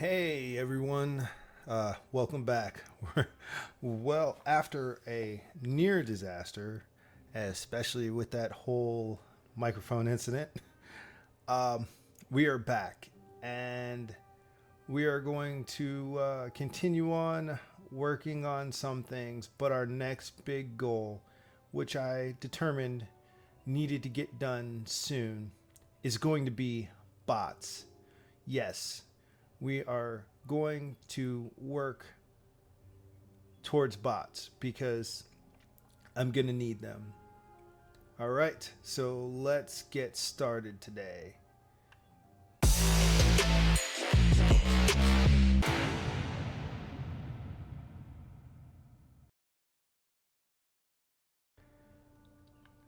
Hey everyone, welcome back. Well, after a near disaster, especially with that whole microphone incident, we are back and we are going to continue on working on some things. But our next big goal, which I determined needed to get done soon, is going to be bots. Yes, we are going to work towards bots because I'm going to need them. All right, so let's get started today.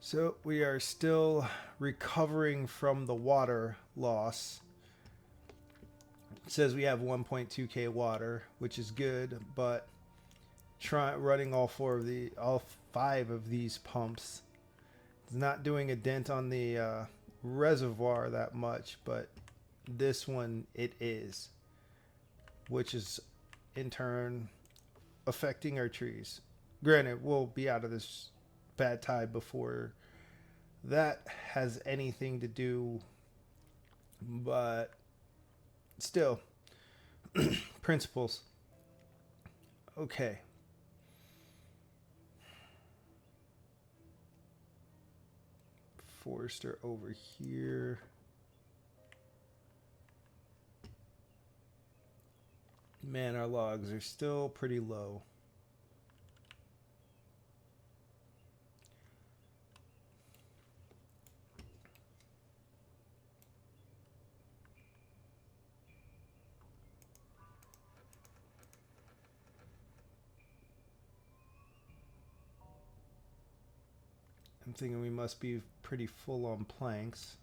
So we are still recovering from the water loss. It says we have 1.2k water, which is good, but running all five of these pumps is not doing a dent on the reservoir that much, but this one it is, which is in turn affecting our trees. Granted, we'll be out of this bad tide before that has anything to do, but still, principles. Okay. Forester over here. Man, our logs are still pretty low. I'm thinking we must be pretty full on planks.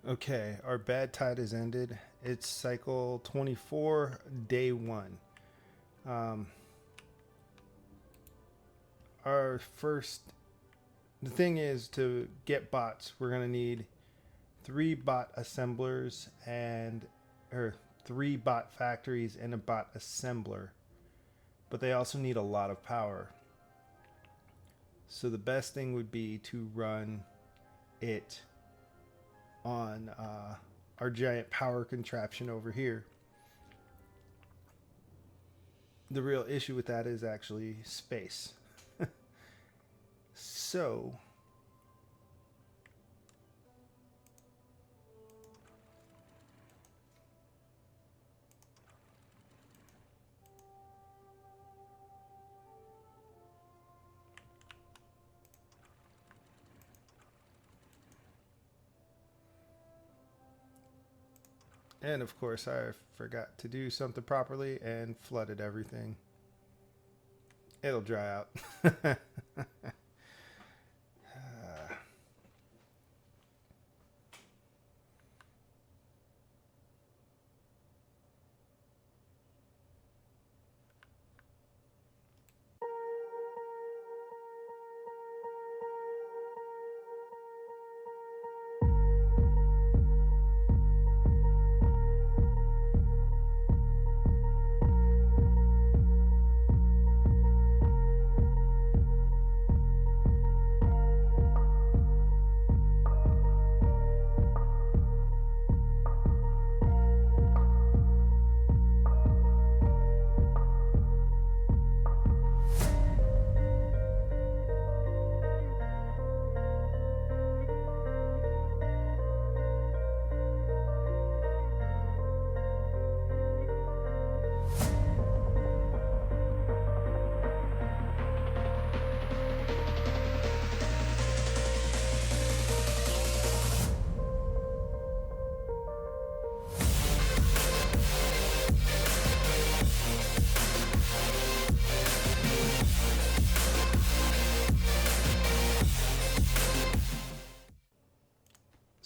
Okay, our bad tide has ended. It's cycle 24, day 1. Our first... The thing is, to get bots, we're going to need 3 bot assemblers or 3 bot factories and a bot assembler. But they also need a lot of power. So the best thing would be to run it on our giant power contraption over here. The real issue with that is actually space. So and of course I forgot to do something properly and flooded everything. It'll dry out.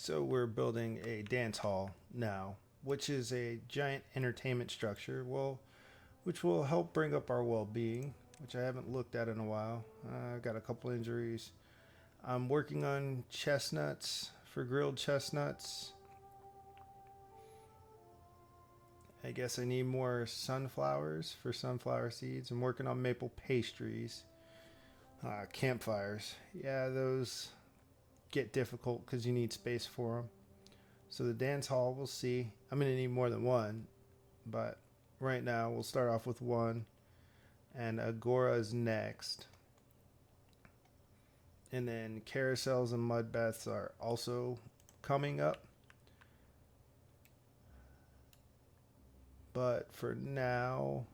So we're building a dance hall now, which is a giant entertainment structure, which will help bring up our well-being, which I haven't looked at in a while. I've got a couple injuries. I'm working on chestnuts for grilled chestnuts. I guess I need more sunflowers for sunflower seeds. I'm working on maple pastries. Campfires. Yeah, those get difficult because you need space for them. So the dance hall, we'll see. I'm going to need more than one. But right now, we'll start off with one. And Agora is next. And then carousels and mud baths are also coming up. But for now,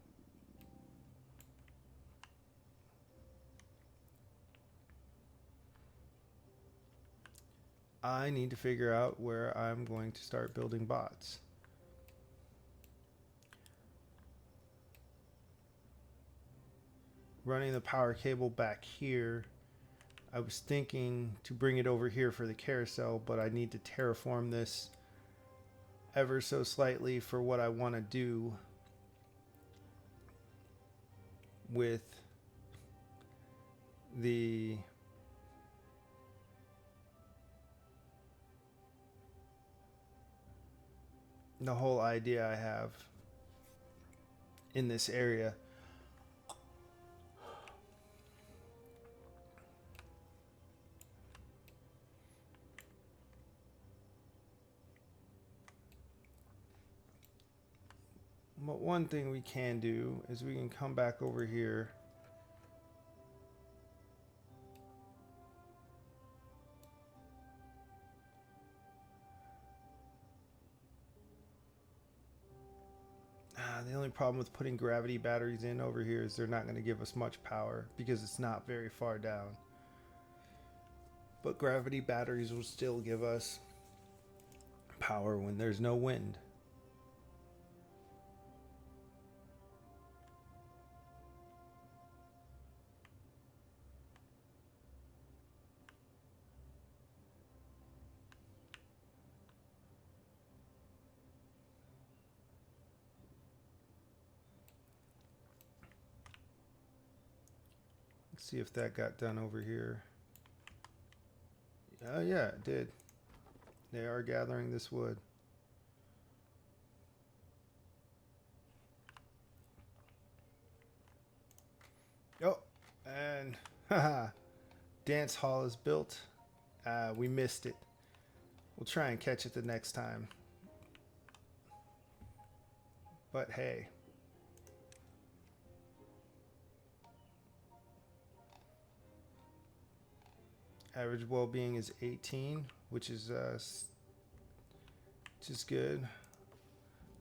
I need to figure out where I'm going to start building bots. Running the power cable back here. I was thinking to bring it over here for the carousel, but I need to terraform this ever so slightly for what I want to do with the whole idea I have in this area. But one thing we can do is we can come back over here. The only problem with putting gravity batteries in over here is they're not going to give us much power because it's not very far down. But gravity batteries will still give us power when there's no wind. Let's see if that got done over here. Oh yeah, it did. They are gathering this wood. Oh, and haha, dance hall is built. We missed it. We'll try and catch it the next time. But hey. Average well-being is 18, which is good.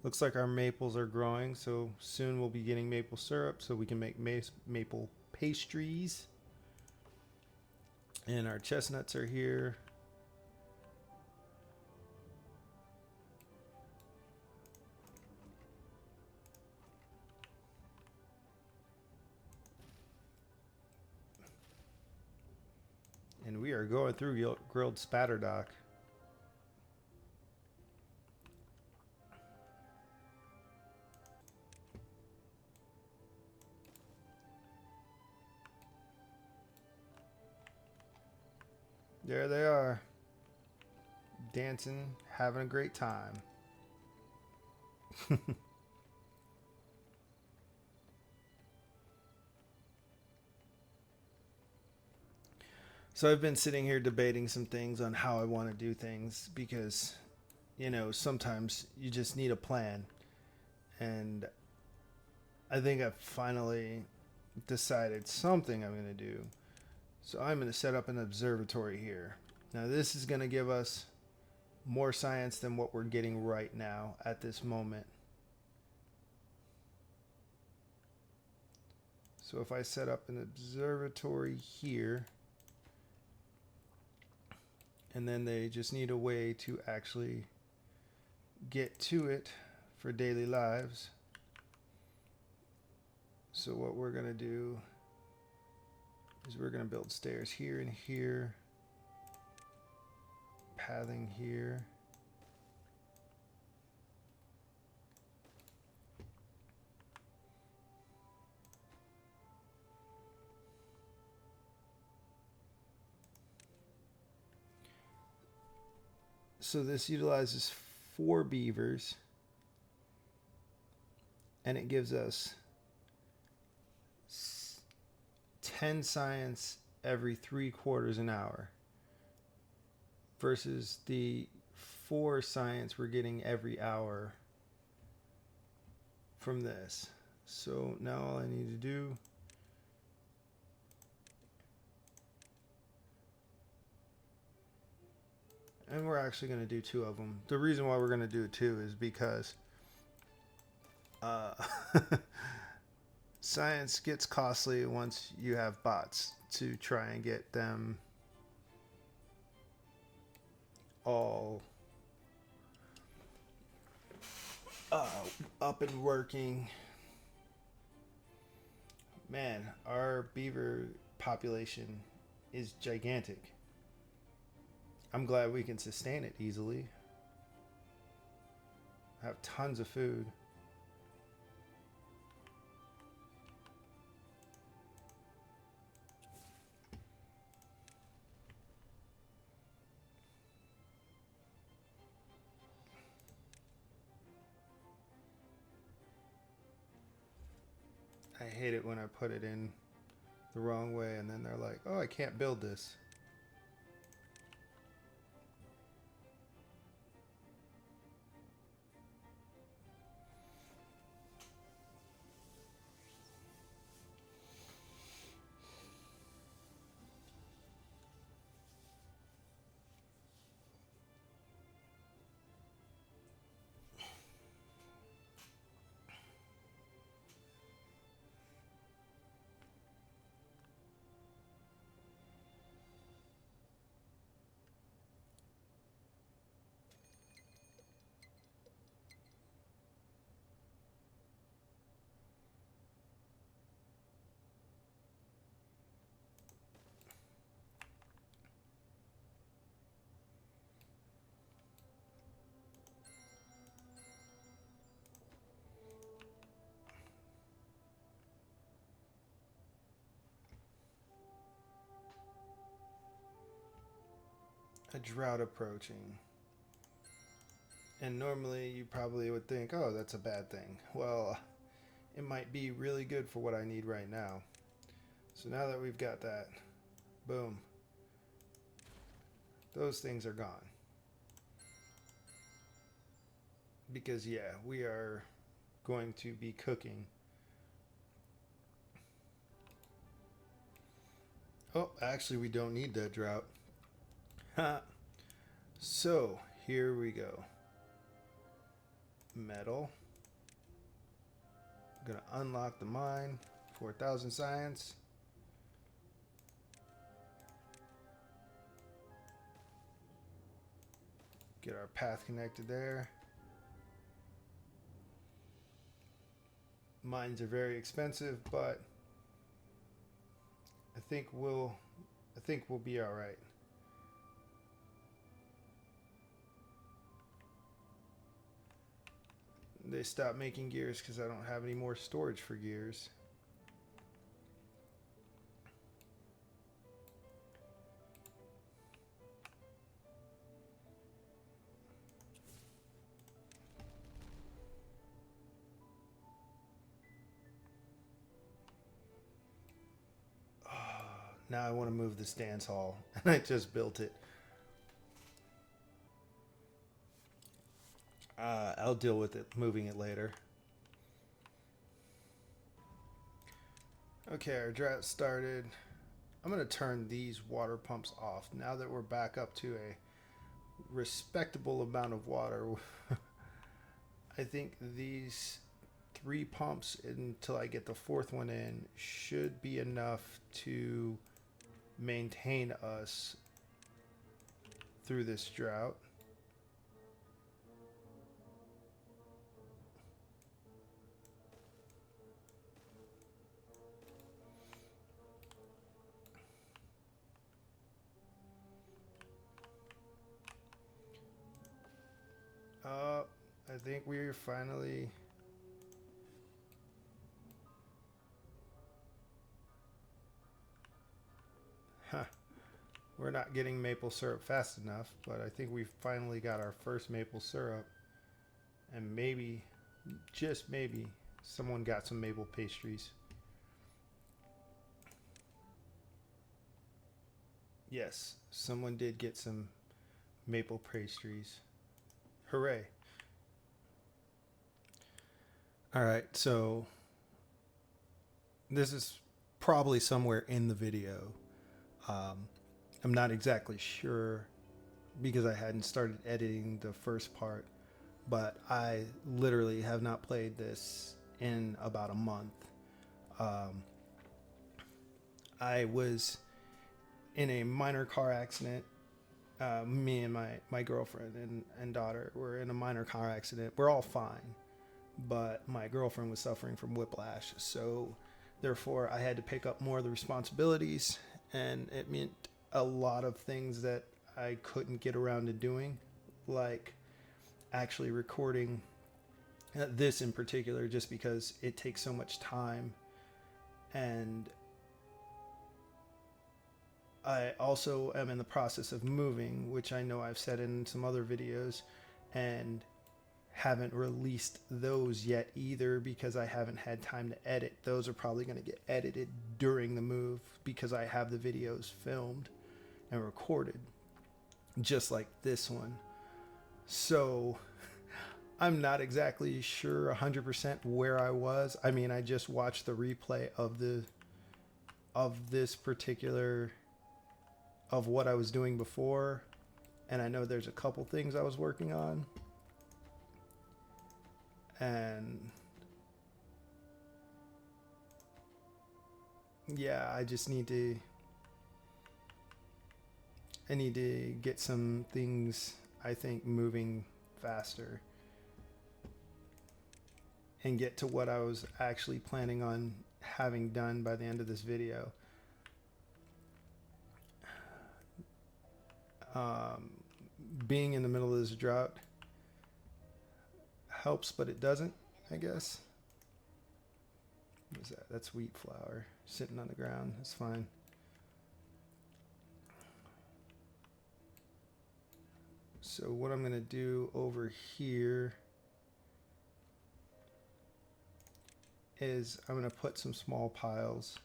Looks like our maples are growing, so soon we'll be getting maple syrup so we can make maple pastries. And our chestnuts are here. And we are going through grilled spatterdock. There they are. Dancing, having a great time. So I've been sitting here debating some things on how I want to do things because, you know, sometimes you just need a plan. And I think I've finally decided something I'm going to do. So I'm going to set up an observatory here. Now this is going to give us more science than what we're getting right now at this moment. So if I set up an observatory here, and then they just need a way to actually get to it for daily lives. So what we're going to do is we're going to build stairs here and here, pathing here. So this utilizes 4 beavers, and it gives us 10 science every 3/4 an hour versus the 4 science we're getting every hour from this. So now all I need to do and we're actually going to do 2 of them. The reason why we're going to do 2 is because science gets costly once you have bots to try and get them all up and working. Man, our beaver population is gigantic. I'm glad we can sustain it easily. Have tons of food. I hate it when I put it in the wrong way and then they're like, oh, I can't build this. A drought approaching. And normally you probably would think, oh, that's a bad thing. Well, it might be really good for what I need right now. So now that we've got that, boom, those things are gone. Because yeah, we are going to be cooking. Oh, actually we don't need that drought. So here we go. Metal. I'm gonna unlock the mine. 4,000 science. Get our path connected there. Mines are very expensive, but I think we'll be all right. They stopped making gears because I don't have any more storage for gears. Now I want to move this dance hall, and I just built it. I'll deal with it, moving it later. Okay, our drought started. I'm going to turn these water pumps off now that we're back up to a respectable amount of water. I think these 3 pumps until I get the 4th one in should be enough to maintain us through this drought. I think we're finally... we're not getting maple syrup fast enough, but I think we finally got our first maple syrup. And maybe, just maybe, someone got some maple pastries. Yes, someone did get some maple pastries. Hooray. All right, so this is probably somewhere in the video. I'm not exactly sure because I hadn't started editing the first part, but I literally have not played this in about a month. I was in a minor car accident. Me and my girlfriend and daughter were in a minor car accident. We're all fine, but my girlfriend was suffering from whiplash, so therefore I had to pick up more of the responsibilities, and it meant a lot of things that I couldn't get around to doing, like actually recording this in particular, just because it takes so much time. And I also am in the process of moving, which I know I've said in some other videos, and haven't released those yet either because I haven't had time to edit. Those are probably going to get edited during the move because I have the videos filmed and recorded, just like this one. So I'm not exactly sure 100% where I was. I mean, I just watched the replay of this particular of what I was doing before, and I know there's a couple things I was working on, and yeah, I need to get some things, I think, moving faster and get to what I was actually planning on having done by the end of this video. Being in the middle of this drought helps, but it doesn't, I guess. What is that? That's wheat flour sitting on the ground. It's fine. So what I'm going to do over here is I'm going to put some small piles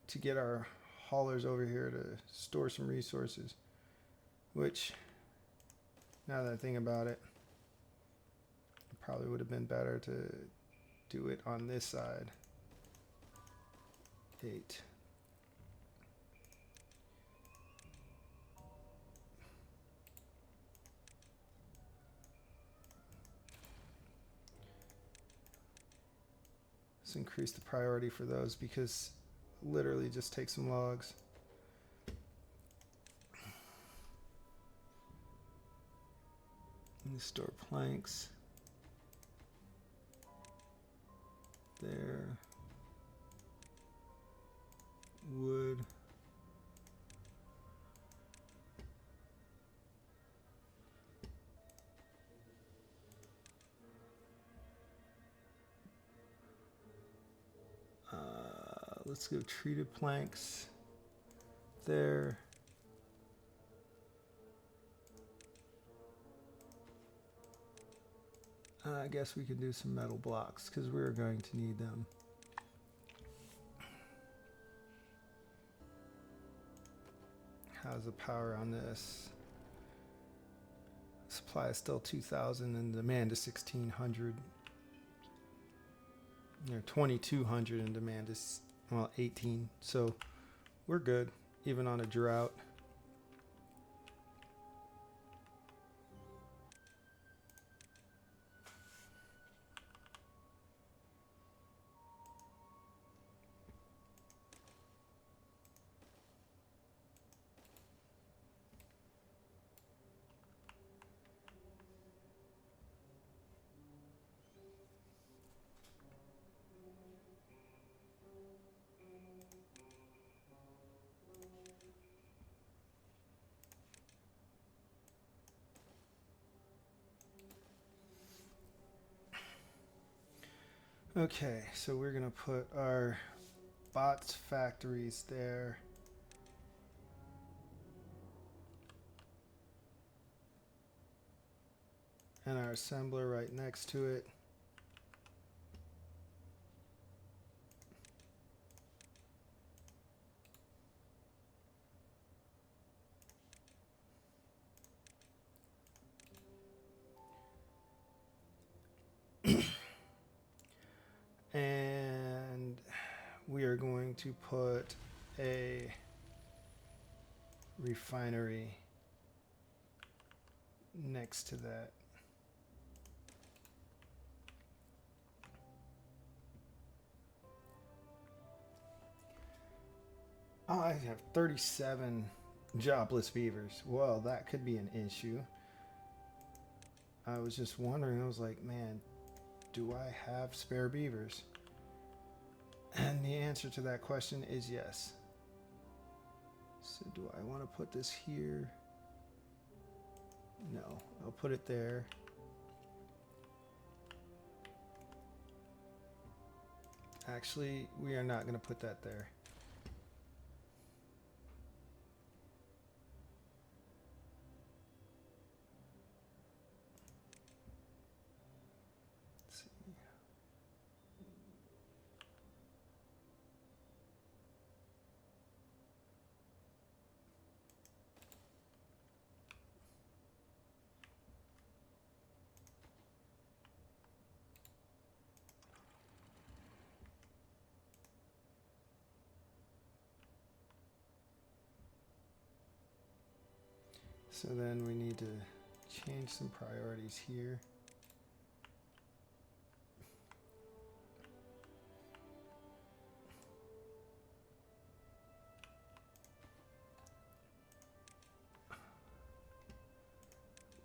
to get our haulers over here to store some resources, which, now that I think about it, probably would have been better to do it on this side. 8. Let's increase the priority for those because literally just take some logs. And store planks there. Wood. Let's go treated planks there. I guess we can do some metal blocks because we're going to need them. How's the power on this? Supply is still 2,000 and demand is 1,600. 2,200 and demand is, well, 18. So we're good, even on a drought. Okay, so we're gonna put our bots factories there. And our assembler right next to it. And we are going to put a refinery next to that. Oh, I have 37 jobless beavers. Well, that could be an issue. I was just wondering, I was like, man, do I have spare beavers? And the answer to that question is yes. So do I want to put this here? No, I'll put it there. Actually, we are not going to put that there. So then we need to change some priorities here.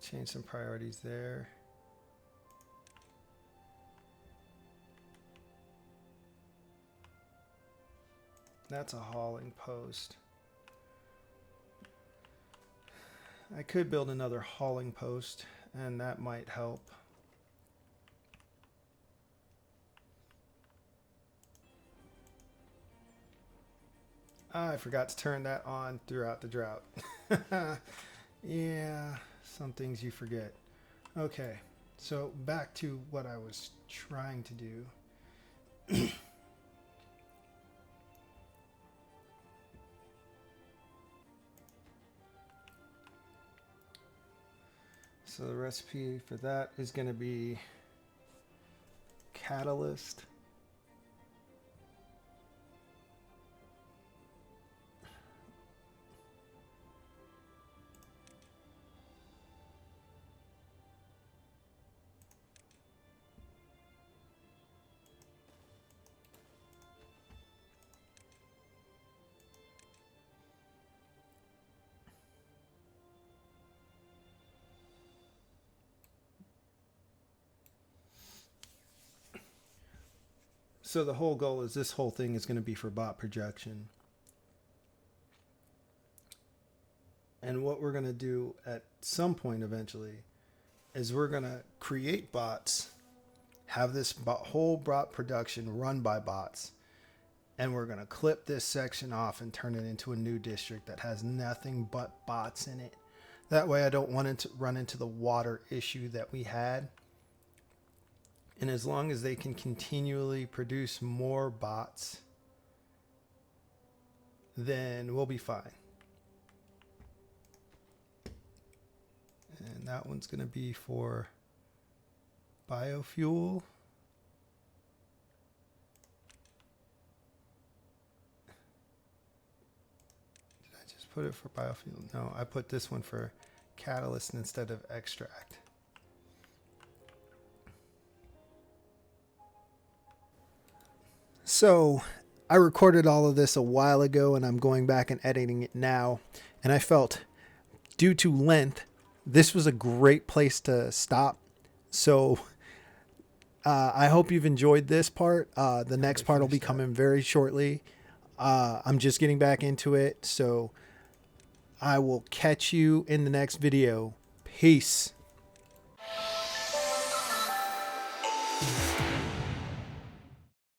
Change some priorities there. That's a hauling post. I could build another hauling post, and that might help. I forgot to turn that on throughout the drought. Yeah, some things you forget. Okay, so back to what I was trying to do. So the recipe for that is going to be catalyst. So the whole goal is this whole thing is going to be for bot projection. And what we're going to do at some point eventually is we're going to create bots, have this whole bot production run by bots, and we're going to clip this section off and turn it into a new district that has nothing but bots in it. That way I don't want to run into the water issue that we had. And as long as they can continually produce more bots, then we'll be fine. And that one's going to be for biofuel. Did I just put it for biofuel? No, I put this one for catalyst instead of extract. So I recorded all of this a while ago and I'm going back and editing it now. And I felt due to length, this was a great place to stop. So I hope you've enjoyed this part. The next part will be coming very shortly. I'm just getting back into it. So I will catch you in the next video. Peace.